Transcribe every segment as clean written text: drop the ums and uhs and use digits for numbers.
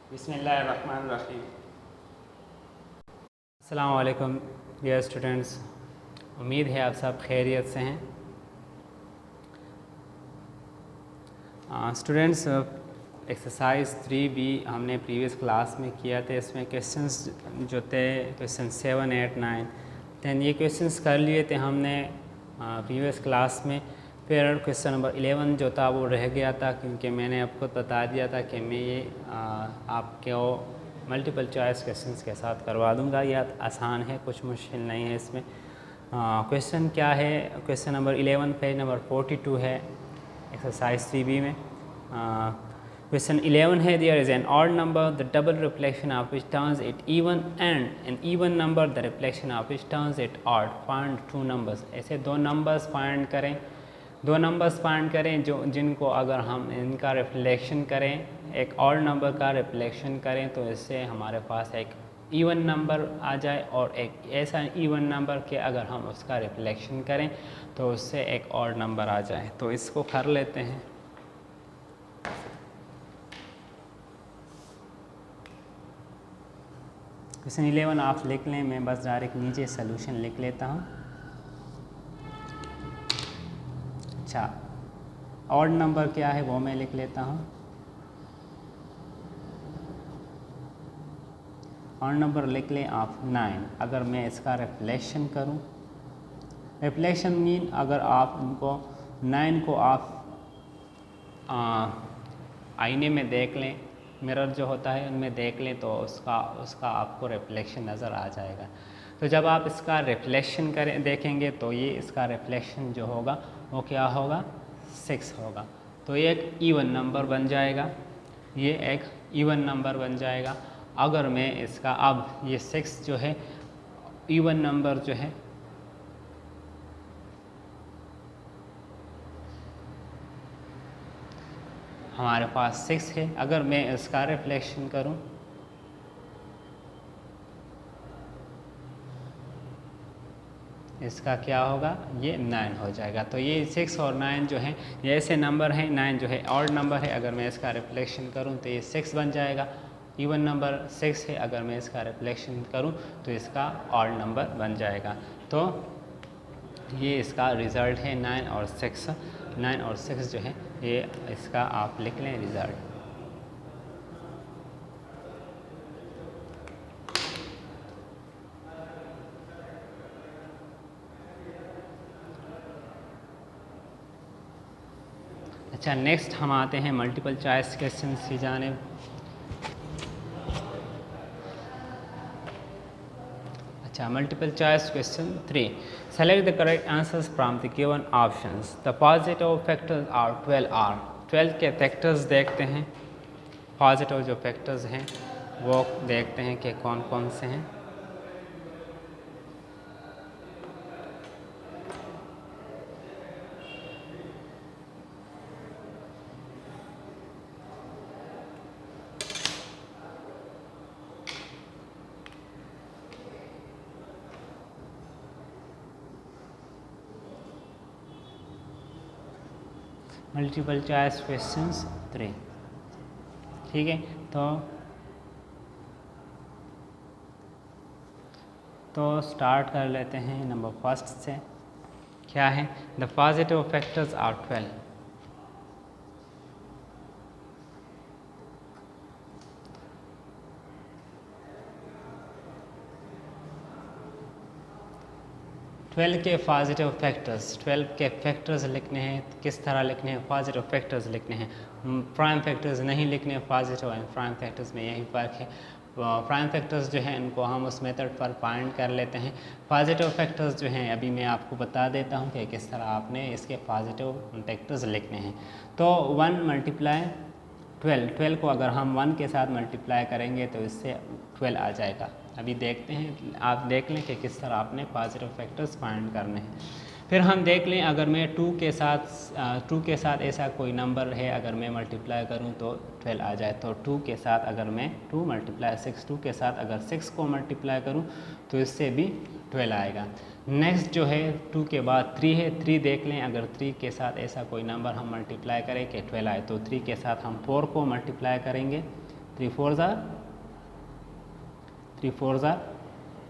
बिस्मिल्लाहिर्रहमानिर्रहीम। अस्सलाम वालेकुम डियर स्टूडेंट्स, उम्मीद है आप सब खैरियत से हैं। स्टूडेंट्स, एक्सरसाइज 3B हमने प्रीवियस क्लास में किया था। इसमें क्वेश्चंस जो थे क्वेश्चन 7, 8, 9, 10 ये क्वेश्चंस कर लिए थे हमने प्रीवियस क्लास में। फिर क्वेश्चन नंबर 11 जो था वो रह गया था, क्योंकि मैंने आपको बता दिया था कि मैं ये आपको मल्टीपल चॉइस क्वेश्चंस के साथ करवा दूंगा। यह आसान है, कुछ मुश्किल नहीं है इसमें। क्वेश्चन क्या है? क्वेश्चन नंबर 11 पेज नंबर 42 है एक्सरसाइज 3B में। क्वेश्चन 11 है, there is an odd number the double reflection of which turns it even and an even number the reflection of which turns it odd. Find two numbers. ऐसे दो numbers find करें, दो numbers find करें जो जिनको अगर हम इनका रिफ्लेक्शन करें, एक और नंबर का रिफ्लेक्शन करें तो इससे हमारे पास एक इवन नंबर आ जाए, और एक ऐसा इवन नंबर के अगर हम उसका रिफ्लेक्शन करें तो उससे एक और नंबर आ जाए। तो इसको कर लेते हैं। क्वेश्चन 11 आप लिख लें, मैं बस डायरेक्ट नीचे सोल्यूशन लिख लेता हूँ। अच्छा, ऑड नंबर क्या है वो मैं लिख लेता हूँ। ऑड नंबर लिख लें आप 9। अगर मैं इसका रिफ्लेक्शन करूँ, रिफ्लेक्शन मीन अगर आप उनको 9 को आप आईने में देख लें, मिरर जो होता है उनमें देख लें तो उसका आपको रिफ्लेक्शन नज़र आ जाएगा। तो जब आप इसका रिफ्लेक्शन करें देखेंगे तो ये इसका रिफ्लेक्शन जो होगा वो क्या होगा? 6 होगा। तो ये एक इवन नंबर बन जाएगा, ये एक इवन नंबर बन जाएगा। अगर मैं इसका अब ये 6 जो है इवन नंबर जो है हमारे पास 6 है, अगर मैं इसका रिफ्लेक्शन करूं इसका क्या होगा? ये 9 हो जाएगा। तो ये 6 और 9 जो है ये ऐसे नंबर हैं। 9 जो है ऑड नंबर है, अगर मैं इसका रिफ्लेक्शन करूं तो ये 6 बन जाएगा। इवन नंबर 6 है, अगर मैं इसका रिफ्लेक्शन करूं तो इसका ऑड नंबर बन जाएगा। तो ये इसका रिज़ल्ट है 9 और 6। 9 और 6 जो है ये इसका आप लिख लें रिज़ल्ट। अच्छा, नेक्स्ट हम आते हैं मल्टीपल चॉइस क्वेश्चन की जानिब। अच्छा, multiple choice question 3। Select the correct answers from the given options. The positive factors are 12। 12 के फैक्टर्स देखते हैं। पॉजिटिव जो फैक्टर्स हैं वो देखते हैं कि कौन कौन से हैं। मल्टीपल चॉइस क्वेश्चंस 3, ठीक है। तो स्टार्ट कर लेते हैं नंबर फर्स्ट से। क्या है? The positive factors are 12। Twelve के पॉजिटिव फैक्टर्स, 12 के फैक्टर्स लिखने हैं। किस तरह लिखने हैं? पॉजिटिव फैक्टर्स लिखने हैं, प्राइम फैक्टर्स नहीं लिखने। पॉजिटिव एंड प्राइम फैक्टर्स में यही फ़र्क है। प्राइम फैक्टर्स जो हैं इनको हम उस मेथड पर फाइंड कर लेते हैं। पॉजिटिव फैक्टर्स जो हैं अभी मैं आपको बता देता हूं कि किस तरह आपने इसके पॉजिटिव फैक्टर्स लिखने हैं। तो 1 मल्टीप्लाई 12 को अगर हम 1 के साथ मल्टीप्लाई करेंगे तो इससे 12 आ जाएगा। अभी देखते हैं, आप देख लें कि किस तरह आपने पॉजिटिव फैक्टर्स फाइंड करने हैं। फिर हम देख लें, अगर मैं 2 के साथ ऐसा कोई नंबर है अगर मैं मल्टीप्लाई करूं तो 12 आ जाए। तो 2 के साथ अगर मैं 2 मल्टीप्लाई 6, 2 के साथ अगर 6 को मल्टीप्लाई करूं तो इससे भी 12 आएगा। नेक्स्ट जो है 2 के बाद 3 है। 3 देख लें, अगर 3 के साथ ऐसा कोई नंबर हम मल्टीप्लाई करें कि 12 आए तो 3 के साथ हम 4 को मल्टीप्लाई करेंगे 3 4 ज़ार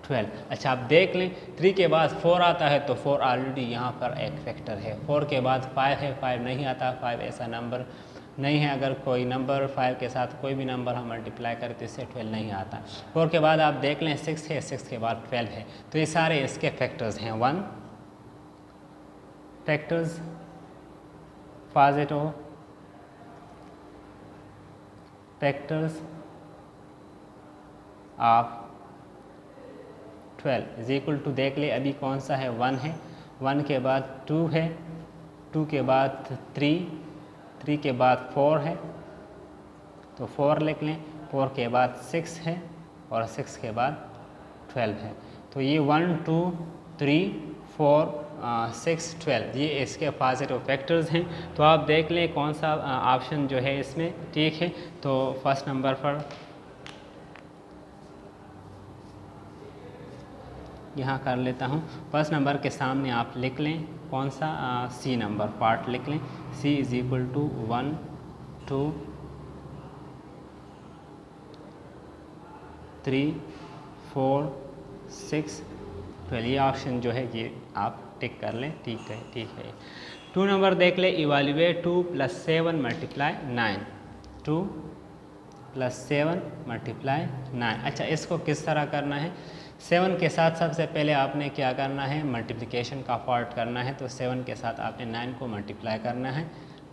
12। अच्छा आप देख लें 3 के बाद 4 आता है तो 4 ऑलरेडी यहाँ पर एक फैक्टर है। 4 के बाद 5 है, 5 नहीं आता, 5 ऐसा नंबर नहीं है। अगर कोई नंबर 5 के साथ कोई भी नंबर हम मल्टीप्लाई करें तो इससे 12 नहीं आता। 4 के बाद आप देख लें 6 है, 6 के बाद 12 है, तो ये सारे इसके फैक्टर्स हैं। 1 factors positive factors of 12 is equal to, देख ले अभी कौन सा है, 1 है, 1 के बाद 2 है, 2 के बाद 3 के बाद 4 है तो 4 लिख लें, 4 के बाद 6 है और 6 के बाद 12 है। तो ये 1 2 3 4 6 12 ये इसके पॉजिटिव फैक्टर्स हैं। तो आप देख लें कौन सा ऑप्शन जो है इसमें ठीक है। तो फर्स्ट नंबर पर यहाँ कर लेता हूँ। फर्स्ट नंबर के सामने आप लिख लें कौन सा, सी नंबर पार्ट लिख लें। सी इज इक्वल टू 1 2 3 4 6 12 ये ऑप्शन जो है ये आप टिक कर लें। ठीक है। 2 नंबर देख ले, इवाल्यूएट 2 + 7 × 9, 2 + 7 × 9। अच्छा इसको किस तरह करना है, 7 के साथ सबसे पहले आपने क्या करना है, मल्टीप्लिकेशन का पार्ट करना है। तो 7 के साथ आपने 9 को मल्टीप्लाई करना है।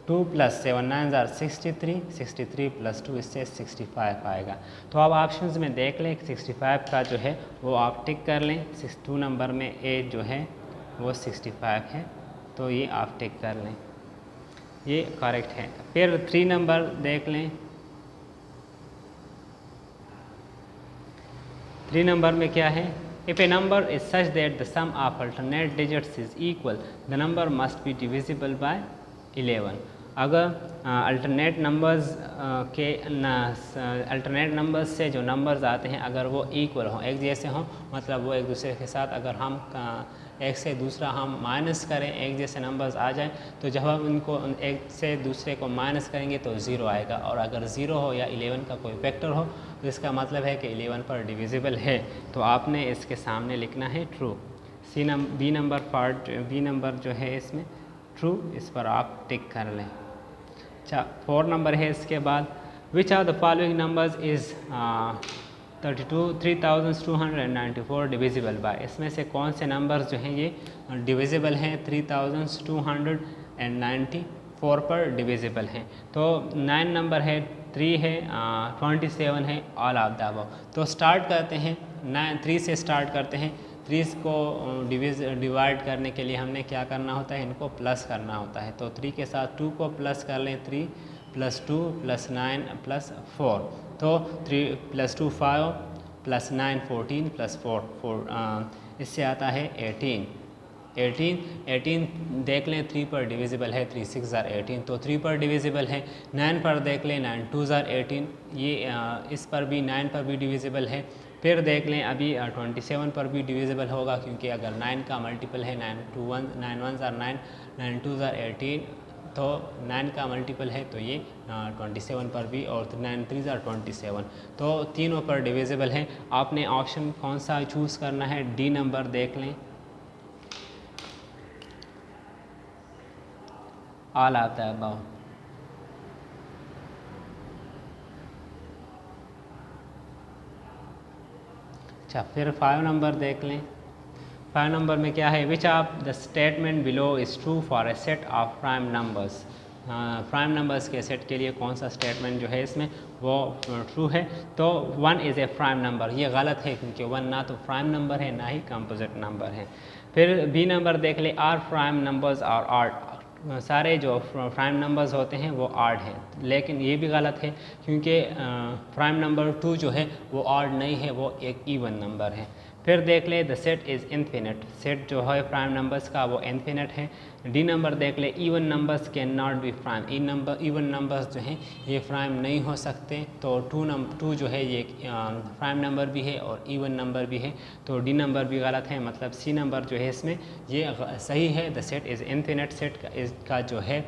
2 + 7 9 = 63, 63 + 2 इससे 65 आएगा। तो अब ऑप्शंस में देख लें 65 का जो है वो आप टिक कर लें। 2 नंबर में ए जो है वो 65 है, तो ये आप टिक कर लें, ये करेक्ट है। फिर 3 नंबर देख लें। 3 नंबर में क्या है, if a number is such that the sum of alternate digits is equal the number must be divisible by 11। अगर अल्टरनेट नंबर्स से जो नंबर्स आते हैं अगर वो इक्वल हों, एक जैसे हों, मतलब वो एक दूसरे के साथ अगर हम एक से दूसरा हम माइनस करें, एक जैसे नंबर्स आ जाएं, तो जब हम इनको एक से दूसरे को माइनस करेंगे तो 0 आएगा। और अगर 0 हो या 11 का कोई फैक्टर हो तो इसका मतलब है कि 11 पर डिविजिबल है। तो आपने इसके सामने लिखना है ट्रू। बी नंबर जो है इसमें ट्रू, इस पर आप टिक कर लें। अच्छा 4 नंबर है इसके बाद, which are the following numbers is 3294 divisible by. इसमें से कौन से नंबर्स जो हैं ये डिविजिबल हैं, 3294 पर डिविजिबल हैं। तो 9 नंबर है, 3 है, 27 है, ऑल ऑफ द अबव। तो स्टार्ट करते हैं 3 से स्टार्ट करते हैं। 3 को डिवाइड करने के लिए हमने क्या करना होता है, इनको प्लस करना होता है। तो 3 के साथ 2 को प्लस कर लें, 3 + 2 + 9 + 4। तो 3 + 2 5 + 9 14 + 4 इससे आता है 18 देख लें 3 पर डिविजिबल है, 3 6 = 18, तो 3 पर डिविजिबल है। 9 पर देख लें 9 2 = 18, ये इस पर भी 9 पर भी डिविजिबल है। फिर देख लें अभी 27 पर भी डिविजिबल होगा, क्योंकि अगर 9 का मल्टीपल है 9 1 = 9, 9 2 = 18, तो 9 का मल्टीपल है तो ये 27 पर भी, और 9 3 = 27, तो तीनों पर डिविजिबल है। आपने ऑप्शन कौन सा चूज़ करना है, डी नंबर देख लें, ऑल ऑफ द अबव। अच्छा फिर 5 नंबर देख लें। 5 नंबर में क्या है, which of the statement below is true for a set of prime numbers. Prime numbers के सेट के लिए कौन सा स्टेटमेंट जो है इसमें वो ट्रू है। तो 1 इज़ ए प्राइम नंबर, ये गलत है क्योंकि 1 ना तो प्राइम नंबर है ना ही कंपोजिट नंबर है। फिर बी नंबर देख ले, आर प्राइम नंबर्स और आर्ट, सारे जो प्राइम नंबर्स होते हैं वो आर्ड हैं, लेकिन ये भी गलत है क्योंकि प्राइम नंबर 2 जो है वो आर्ड नहीं है, वो एक इवन नंबर है। फिर देख ले the set is infinite, set जो है प्राइम नंबर्स का वो इन्फिनिट है। डी नंबर देख ले, even numbers can not be prime, even numbers जो हैं ये प्राइम नहीं हो सकते। तो 2 जो है ये प्राइम नंबर भी है और इवन नंबर भी है, तो डी नंबर भी गलत है। मतलब सी नंबर जो है इसमें ये सही है, the set is infinite, set का जो है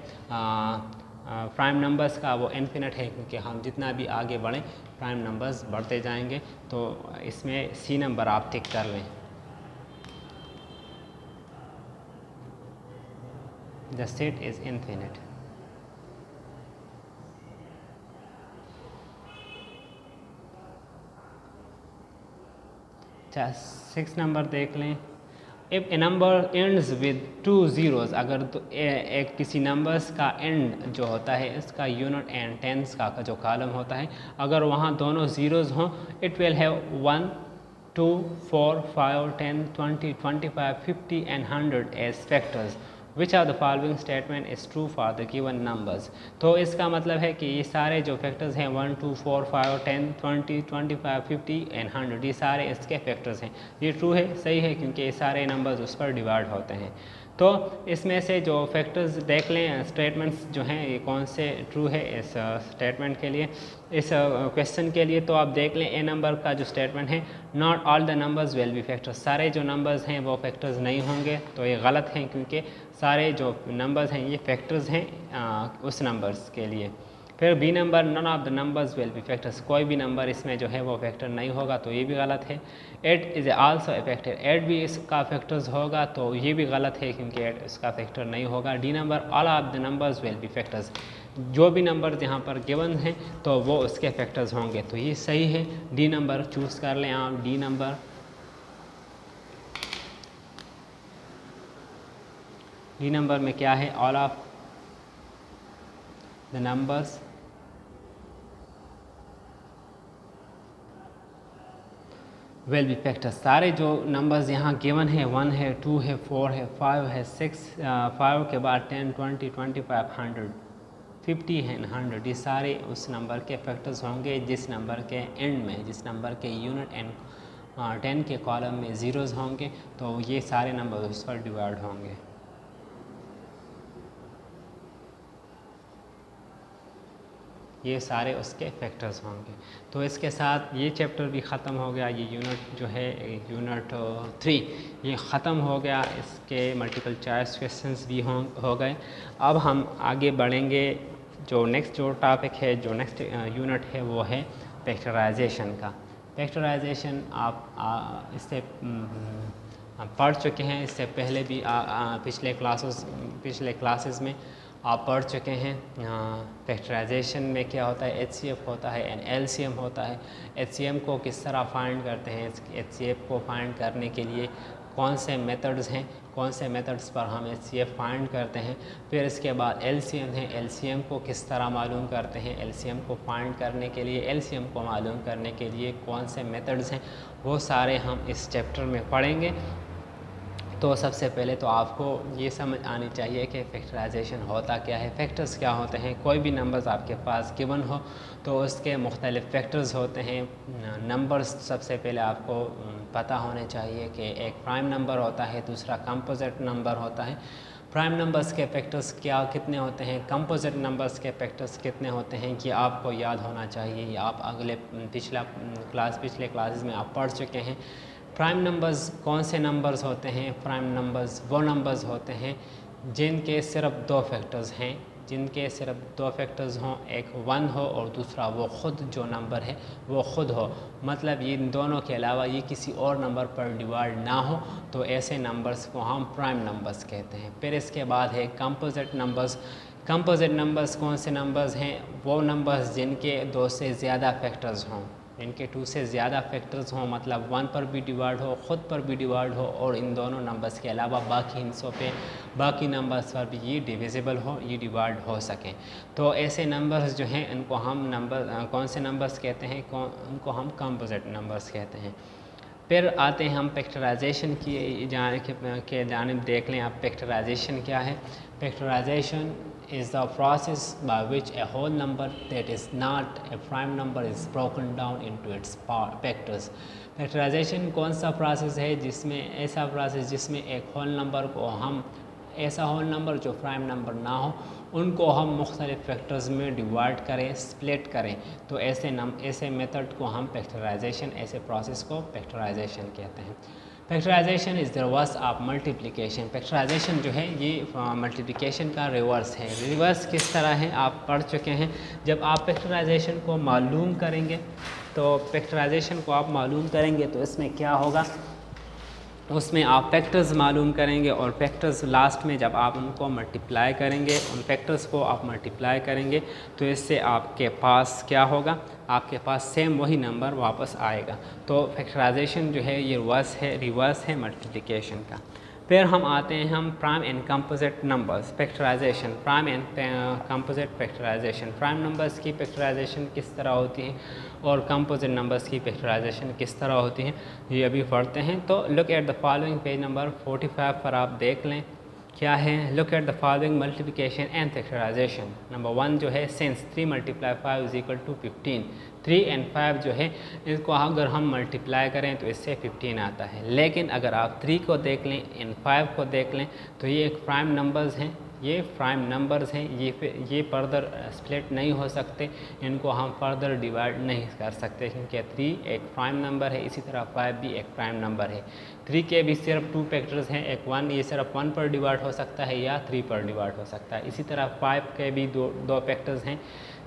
प्राइम नंबर्स का वो इन्फिनिट है, क्योंकि हम जितना भी आगे बढ़ें प्राइम नंबर्स बढ़ते जाएंगे। तो इसमें सी नंबर आप टिक कर लें। The set is infinite. अच्छा, 6 नंबर देख लें। If a number ends with 2 zeros, अगर तो एक किसी नंबर्स का एंड जो होता है इसका यूनिट एंड टेंस का जो कॉलम होता है, अगर वहाँ दोनों ज़ीरोज़ हों, it will have 1, 2, 4, 5, 10, 20, 25, 50 and 100 as factors. Which are the following statement is true for the given numbers. तो इसका मतलब है कि ये सारे जो फैक्टर्स हैं 1, 2, 4, 5, 10, 20, 25, 50 एंड 100, ये सारे इसके फैक्टर्स हैं। ये ट्रू है, सही है, क्योंकि ये सारे नंबर्स उस पर डिवाइड होते हैं। तो इसमें से जो फैक्टर्स देख लें, स्टेटमेंट्स जो हैं ये कौन से ट्रू है इस स्टेटमेंट के लिए, इस क्वेश्चन के लिए। तो आप देख लें ए नंबर का जो स्टेटमेंट है, not all the numbers will be factors, सारे जो नंबर्स हैं वो फैक्टर्स नहीं होंगे। तो ये गलत हैं, क्योंकि सारे जो नंबर्स हैं ये फैक्टर्स हैं उस नंबर्स के लिए। फिर B number, none of the numbers will be factors, कोई भी नंबर इसमें जो है वो फैक्टर नहीं होगा, तो ये भी गलत है। 8 इज़ आल्सो ए फैक्टर, 8 भी इसका फैक्टर्स होगा, तो ये भी गलत है, क्योंकि 8 इसका फैक्टर नहीं होगा। D number, all of the numbers will be factors, जो भी नंबर यहाँ पर गिवन हैं तो वो उसके फैक्टर्स होंगे, तो ये सही है। डी नंबर चूज़ कर लें आप, डी नंबर। डी नंबर में क्या है, all of the numbers will be factors, सारे जो नंबर्स यहाँ गिवन है 1 है, 2 है, 4 है, 5 है, 6, 5 के बाद 10, 20, 25, 100, 50 है, 100, ये सारे उस नंबर के फैक्टर्स होंगे जिस नंबर के एंड में, जिस नंबर के यूनिट एंड 10 के कॉलम में ज़ीरोज़ होंगे, तो ये सारे नंबर उस पर डिवाइड होंगे। ये सारे उसके फैक्टर्स होंगे। तो इसके साथ ये चैप्टर भी ख़त्म हो गया, ये यूनिट जो है यूनिट 3 ये ख़त्म हो गया, इसके मल्टीपल चॉइस क्वेश्चंस भी हो गए। अब हम आगे बढ़ेंगे, जो नेक्स्ट जो टॉपिक है, जो नेक्स्ट यूनिट है वो है फैक्टराइजेशन का। फैक्टराइजेशन आप इससे पढ़ चुके हैं, इससे पहले भी पिछले क्लासेस में आप पढ़ चुके हैं। फैक्टराइजेशन में क्या होता है, HCF होता है एंड LCM होता है। HCM को किस तरह फाइंड करते हैं, HCF को फाइंड करने के लिए कौन से मेथड्स हैं, कौन से मेथड्स पर हम HCF फाइंड करते हैं। फिर इसके बाद LCM है, LCM को किस तरह मालूम करते हैं, LCM को फाइंड करने के लिए, LCM को मालूम करने के लिए कौन से मेथड्स हैं, वो सारे हम इस चैप्टर में पढ़ेंगे। तो सबसे पहले तो आपको ये समझ आनी चाहिए कि फैक्टराइजेशन होता क्या है, फैक्टर्स क्या होते हैं। कोई भी नंबर्स आपके पास गिवन हो तो उसके मुख्तलिफ़ फैक्टर्स होते हैं। नंबर्स सबसे पहले आपको पता होने चाहिए कि एक प्राइम नंबर होता है, दूसरा कंपोजिट नंबर होता है। प्राइम नंबर्स के फैक्टर्स कितने होते हैं, कंपोजिट नंबर्स के फैक्टर्स कितने होते हैं, कि आपको याद होना चाहिए। ये आप पिछले क्लासेस में आप पढ़ चुके हैं। प्राइम नंबर्स कौन से नंबर्स होते हैं, प्राइम नंबर्स वो नंबर्स होते हैं जिनके सिर्फ 2 फैक्टर्स हैं, जिनके सिर्फ 2 फैक्टर्स हों, एक 1 हो और दूसरा वो ख़ुद जो नंबर है वो ख़ुद हो, मतलब ये इन दोनों के अलावा ये किसी और नंबर पर डिवाइड ना हो, तो ऐसे नंबर्स को हम प्राइम नंबर्स कहते हैं। फिर इसके बाद है कंपोजिट नंबर्स। कंपोजिट नंबर्स कौन से नंबर्स हैं, वो नंबर्स जिनके 2 से ज़्यादा फैक्टर्स हों, इनके 2 से ज़्यादा फैक्टर्स हों, मतलब 1 पर भी डिवाइड हो, ख़ुद पर भी डिवाइड हो, और इन दोनों नंबर्स के अलावा बाकी हिस्सों पे, बाकी नंबर्स पर भी ये डिविजिबल हो, ये डिवाइड हो सकें। तो ऐसे नंबर्स जो हैं इनको हम कौन से नंबर्स कहते हैं, उनको हम कंपोजिट नंबर्स कहते हैं। फिर आते हैं हम फैक्टराइजेशन की जानिब देख लें आप। फैक्टराइजेशन क्या है, factorisation is the process by which a whole number that is not a prime number is broken down into its factors। Factorization कौन सा प्रोसेस है, ऐसा प्रोसेस जिसमें एक होल नंबर को हम, ऐसा होल नंबर जो प्राइम नंबर ना हो, उनको हम मुख्तलिफ फैक्टर्स में डिवाइड करें, स्प्लिट करें। तो ऐसे मेथड को हम फैक्टराइजेशन, ऐसे प्रोसेस को फैक्टराइजेशन कहते हैं। Factorization is the reverse of multiplication. Factorization जो है ये मल्टीप्लिकेशन का रिवर्स है। रिवर्स किस तरह है आप पढ़ चुके हैं। जब आप फैक्टराइजेशन को मालूम करेंगे तो फैक्टराइजेशन को आप मालूम करेंगे तो इसमें क्या होगा, उसमें आप फैक्टर्स मालूम करेंगे और फैक्टर्स लास्ट में जब आप उनको मल्टीप्लाई करेंगे, उन फैक्टर्स को आप मल्टीप्लाई करेंगे तो इससे आपके पास क्या होगा, आपके पास सेम वही नंबर वापस आएगा। तो फैक्टराइजेशन जो है ये रिवर्स है मल्टीप्लिकेशन का। फिर हम आते हैं हम prime and composite numbers factorization. Prime and composite factorization, prime numbers की फैक्टराइजेशन किस तरह होती है और कंपोजिट नंबर्स की फैक्टराइजेशन किस तरह होती है ये अभी पढ़ते हैं। तो look at the following, page number 45 पर आप देख लें क्या है। Look at the following multiplication and factorization. Number 1 जो है सिंस 3 × 5 = 15। 3 और 5 जो है इसको अगर हम मल्टीप्लाई करें तो इससे 15 आता है। लेकिन अगर आप 3 को देख लें एंड 5 को देख लें तो ये एक प्राइम नंबर्स हैं, ये प्राइम नंबर्स हैं, ये फर्दर स्प्लिट नहीं हो सकते, इनको हम फर्दर डिवाइड नहीं कर सकते क्योंकि 3 एक प्राइम नंबर है, इसी तरह 5 भी एक प्राइम नंबर है। 3 के भी सिर्फ 2 फैक्टर्स हैं, एक 1, ये सिर्फ 1 पर डिवाइड हो सकता है या 3 पर डिवाइड हो सकता है। इसी तरह 5 के भी दो फैक्टर्स हैं,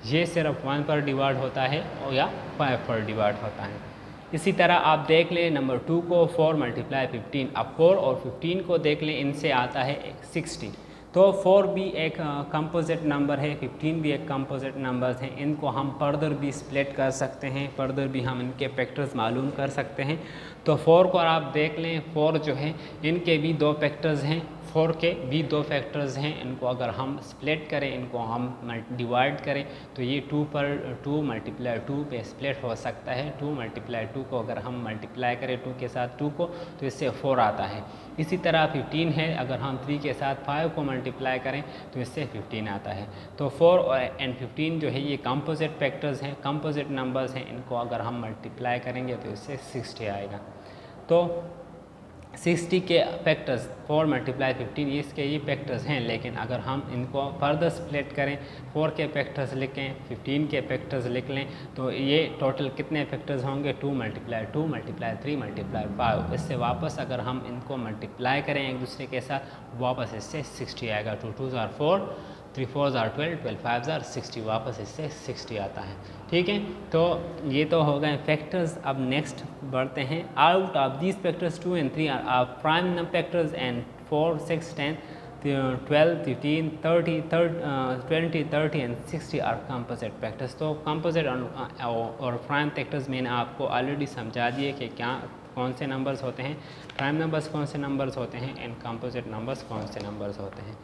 ये सिर्फ 1 पर डिवाइड होता है और या 5 पर डिवाइड होता है। इसी तरह आप देख लें नंबर 2 को 4 × 15। अब 4 और 15 को देख लें, इनसे आता है 60। तो 4 भी एक कंपोजिट नंबर है, 15 भी एक कंपोजिट नंबर्स हैं, इनको हम फर्दर भी स्प्लिट कर सकते हैं, फर्दर भी हम इनके फैक्टर्स मालूम कर सकते हैं। तो 4 को आप देख लें, 4 जो है इनके भी 2 फैक्टर्स हैं, 4 के भी 2 फैक्टर्स हैं, इनको अगर हम स्प्लिट करें, इनको हम डिवाइड करें तो ये 2 पर 2 × 2 पे स्प्लिट हो सकता है। 2 × 2 को अगर हम मल्टीप्लाई करें 2 के साथ 2 को तो इससे 4 आता है। इसी तरह 15 है, अगर हम 3 के साथ 5 को मल्टीप्लाई करें तो इससे 15 आता है। तो 4 और 15 जो है ये कंपोजिट फैक्टर्स हैं, कंपोजिट नंबर्स हैं, इनको अगर हम मल्टीप्लाई करेंगे तो इससे 60 आएगा। तो 60 के फैक्टर्स 4 × 15 इसके ये फैक्टर्स हैं, लेकिन अगर हम इनको फर्दर स्प्लिट करें, 4 के फैक्टर्स लिखें, 15 के फैक्टर्स लिख लें तो ये टोटल कितने फैक्टर्स होंगे, 2 × 2 × 3 × 5। इससे वापस अगर हम इनको मल्टीप्लाई करें एक दूसरे के साथ, वापस इससे 60 आएगा। 2 2 = 4, 3 4 = 12, 12 5 = 60, वापस इससे 60 आता है। ठीक है, तो ये तो हो गए फैक्टर्स। अब नेक्स्ट बढ़ते हैं। आउट ऑफ दीज फैक्टर्स 2 और 3 are prime number factors and 4 6 10 12 15 30 20 30 and 60 are composite factors. तो कंपोजिट और प्राइम फैक्टर्स मैंने आपको ऑलरेडी समझा दिए कि क्या कौन से नंबर्स होते हैं, प्राइम नंबर्स कौन से नंबर्स होते हैं एंड कंपोजिट नंबर्स कौन से नंबर्स होते हैं।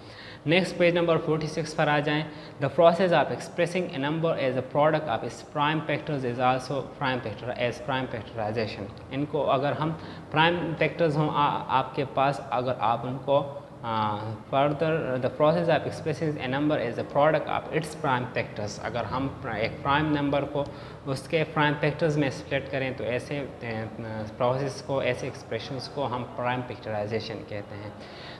नेक्स्ट पेज नंबर 46 पर आ जाएं। The process of expressing a number as a product of its prime factors is also prime factor as prime factorization. इनको अगर हम प्राइम फैक्टर्स हों आपके पास, अगर आप उनको further the process of expressing a number as a product of its prime factors, अगर हम एक प्राइम नंबर को उसके प्राइम फैक्टर्स में स्प्लिट करें तो ऐसे प्रोसेस को, ऐसे एक्सप्रेशंस को हम प्राइम फैक्टराइजेशन कहते हैं।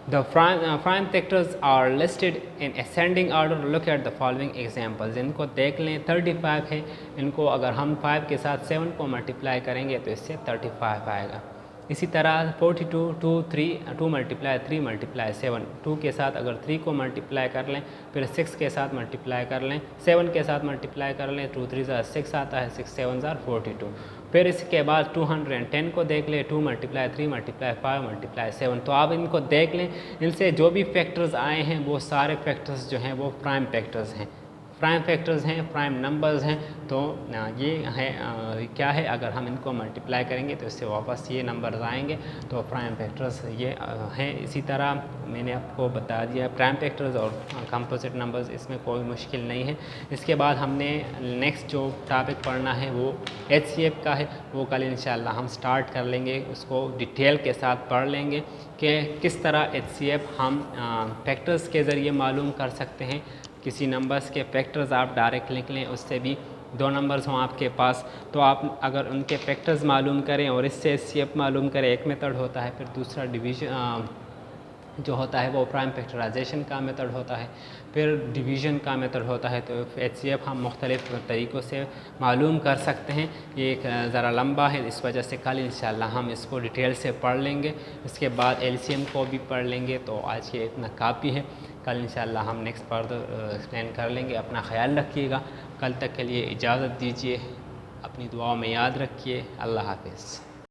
The prime factors are listed in ascending order. Look at the following examples. इनको देख लें। 35 है, इनको अगर हम 5 के साथ 7 को मल्टीप्लाई करेंगे तो इससे 35 आएगा। इसी तरह 42 2 × 3 × 7, 2 के साथ अगर 3 को मल्टीप्लाई कर लें, फिर 6 के साथ मल्टीप्लाई कर लें, 7 के साथ मल्टीप्लाई कर लें, 2 3 = 6 आता है, 6 7 = 42। फिर इसके बाद 210 को देख लें, 2 × 3 × 5 × 7। तो आप इनको देख लें, इनसे जो भी फैक्टर्स आए हैं वो सारे फैक्टर्स जो हैं वो प्राइम फैक्टर्स हैं, प्राइम फैक्टर्स हैं, प्राइम नंबर्स हैं। तो ये है क्या है, अगर हम इनको मल्टीप्लाई करेंगे तो इससे वापस ये नंबर्स आएंगे, तो प्राइम फैक्टर्स ये हैं। इसी तरह मैंने आपको बता दिया प्राइम फैक्टर्स और कंपोजिट नंबर्स, इसमें कोई मुश्किल नहीं है। इसके बाद हमने नेक्स्ट जो टॉपिक पढ़ना है वो HCF का है, वो कल इंशाल्लाह हम स्टार्ट कर लेंगे, उसको डिटेल के साथ पढ़ लेंगे कि किस तरह HCF हम फैक्टर्स के ज़रिए मालूम कर सकते हैं। किसी नंबर्स के फैक्टर्स आप डायरेक्ट लिख लें, उससे भी 2 नंबर्स हों आपके पास तो आप अगर उनके फैक्टर्स मालूम करें और इससे HCF मालूम करें, एक मेथड होता है। फिर दूसरा डिवीजन जो होता है वो प्राइम फैक्टराइजेशन का मेथड होता है, फिर डिवीज़न का मेथड होता है। तो HCF हम मुख्तलिफ़ तरीक़ों से मालूम कर सकते हैं। ये एक ज़रा लंबा है, इस वजह से कल इंशाल्लाह हम इसको डिटेल से पढ़ लेंगे। इसके बाद LCM को भी पढ़ लेंगे। तो आज ये इतना काफ़ी है, कल इंशाल्लाह हम नेक्स्ट फर्दर एक्सप्लेन कर लेंगे। अपना ख्याल रखिएगा, कल तक के लिए इजाज़त दीजिए, अपनी दुआओं में याद रखिए। अल्लाह हाफ़िज़।